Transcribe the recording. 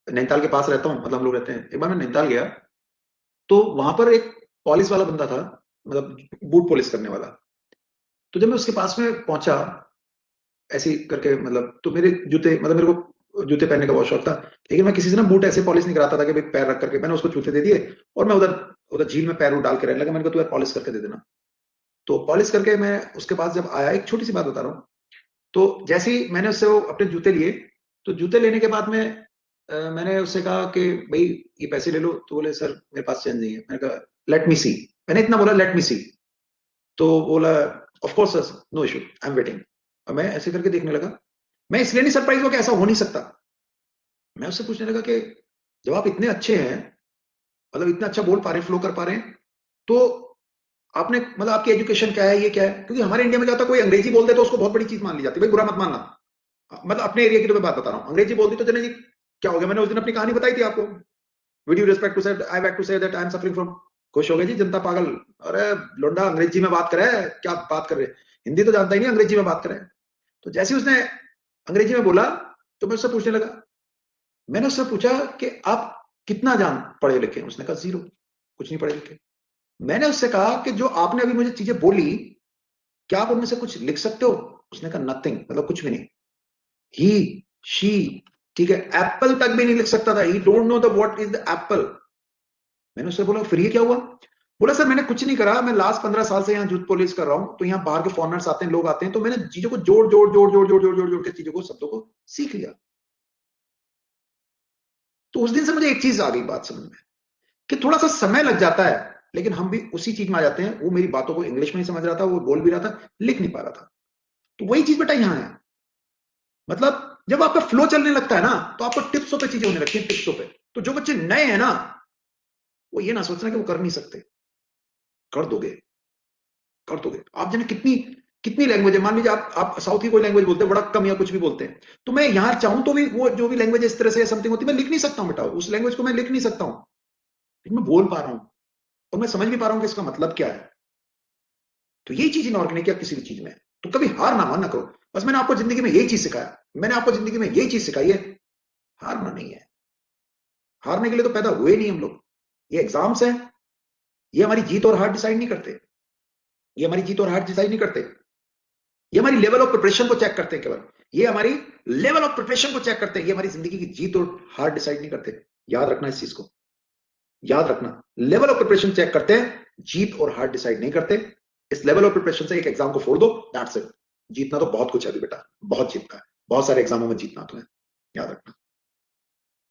नैनीताल के पास रहता हूँ, मतलब हम लोग रहते हैं। एक बार मैं नैनीताल गया तो वहां पर एक पॉलिस वाला बंदा था, मतलब बूट पॉलिश करने वाला। तो जब मैं उसके पास में पहुंचा ऐसे ही करके, मतलब तो मेरे जूते, मतलब मेरे को जूते पहनने का बहुत शौक था, लेकिन मैं किसी से ना बूट ऐसे पॉलिश नहीं कराता था कि भाई पैर रख करके। मैंने उसको जूते दे दिए और मैं उधर उधर झील में पैर डाल के रहने लगा। मैंने कहा तू यार पॉलिश करके दे देना। तो पॉलिश करके मैं उसके पास जब आया, एक छोटी सी बात बता रहा हूँ, तो जैसे ही मैंने उससे वो अपने जूते लिए, तो जूते लेने के बाद में मैंने उससे कहा कि भाई ये पैसे ले लो। तो बोले सर मेरे पास चेंज नहीं है। मैंने कहा लेट मी सी। मैंने इतना बोला, लेट मी सी। तो बोला of course sir, no issue, I am waiting. और मैं ऐसे करके देखने लगा। मैं इसलिए नहीं सरप्राइज हुआ कि ऐसा हो नहीं सकता। मैं उससे पूछने लगा कि जब आप इतने अच्छे हैं, मतलब इतना अच्छा बोल पा रहे हैं, फ्लो कर पा रहे हैं, तो आपने, मतलब आपकी एजुकेशन क्या है, ये क्या है? क्योंकि हमारे इंडिया में क्या होता है, कोई अंग्रेजी बोलते तो उसको बहुत बड़ी चीज मान ली जाती है। भाई बुरा मत मानना, मतलब अपने एरिया की तो मैं बात बता रहा हूँ। अंग्रेजी बोलती तो चले जी, क्या हो गया? मैंने उस दिन अपनी कहानी बताई थी आपको। With you respect to say I back to say that I am suffering from. खुश हो गए जी जनता पागल। अरे लोंडा अंग्रेजी में बात करे, क्या बात कर रहे हैं? हिंदी तो जानता ही नहीं, अंग्रेजी में बात करे। तो जैसे ही उसने अंग्रेजी में बोला, तो मैं उससे पूछने लगा। मैंने उससे पूछा कि आप कितना जान पढ़े लिखे? उसने कहा जीरो, कुछ नहीं पढ़े लिखे। मैंने उससे कहा कि जो आपने अभी मुझे चीजें बोली, क्या आप उनमें से कुछ लिख सकते हो? उसने कहा नथिंग, मतलब कुछ भी नहीं। ही, शी, ठीक है, एप्पल तक भी नहीं लिख सकता था। ही don't know the what is the Apple. मैंने उससे बोला फिर ये क्या हुआ? बोला सर मैंने कुछ नहीं करा, मैं लास्ट 15 साल से यहाँ जूट पॉलिश कर रहा हूँ, तो यहाँ बाहर के फॉरनर्स आते हैं, लोग आते हैं, तो मैंने चीजों को जोड़ जोड़ जोड़ जोड़ जोड़ जोड़ जोड़ जोड़ के चीजों को, शब्दों को सीख लिया। तो उस दिन से मुझे एक चीज आ गई बात समझ में, कि थोड़ा सा समय लग जाता है, लेकिन हम भी उसी चीज में आ जाते हैं। वो मेरी बातों को इंग्लिश में ही समझ रहा था, वो बोल भी रहा था, लिख नहीं पा रहा था। तो वही चीज बेटा यहाँ है। मतलब जब आपका फ्लो चलने लगता है ना, तो आपको टिप्सों पे चीजें होने लगती हैं, टिप्सों पे। तो जो बच्चे नए हैं ना, वो ये ना सोचना कि वो कर नहीं सकते। कर दोगे, कर दोगे। आप जाने कितनी कितनी लैंग्वेज है। मान लीजिए आप साउथ की कोई लैंग्वेज बोलते हैं बड़ा कम या कुछ भी बोलते हैं, तो मैं यहां चाहूं तो भी वो जो भी लैंग्वेज इस तरह से समथिंग होती है, मैं लिख नहीं सकता हूं बेटा। उस लैंग्वेज को मैं लिख नहीं सकता हूं, लेकिन मैं बोल पा रहा हूं और मैं समझ भी पा रहा हूं कि इसका मतलब क्या है। तो यही चीज इनऑर्गेनिक या किसी भी चीज में। तो कभी हार ना मानना करो। बस मैंने आपको जिंदगी में यही चीज सिखाया, मैंने आपको जिंदगी में यही चीज सिखाई है, हारना नहीं है। हारने के लिए तो पैदा हुए नहीं हम लोग। ये एग्जाम्स है, ये हमारी जीत और हार डिसाइड नहीं करते। ये हमारी जीत और हार डिसाइड नहीं करते। ये हमारी लेवल ऑफ प्रिपरेशन को चेक करते हैं केवल। ये हमारी लेवल ऑफ प्रिपरेशन को चेक करते हैं। ये हमारी जिंदगी की जीत और हार डिसाइड नहीं करते। याद रखना इस चीज को, याद रखना। लेवल ऑफ प्रिपरेशन चेक करते हैं, जीत और हार डिसाइड नहीं करते। इस लेवल ऑफ प्रिपरेशन से एक एग्जाम को फोड़ दो, दैट्स इट। जीतना तो बहुत कुछ है अभी बेटा, बहुत जीतना है, बहुत सारे एग्जामों में जीतना तुम्हें, याद रखना।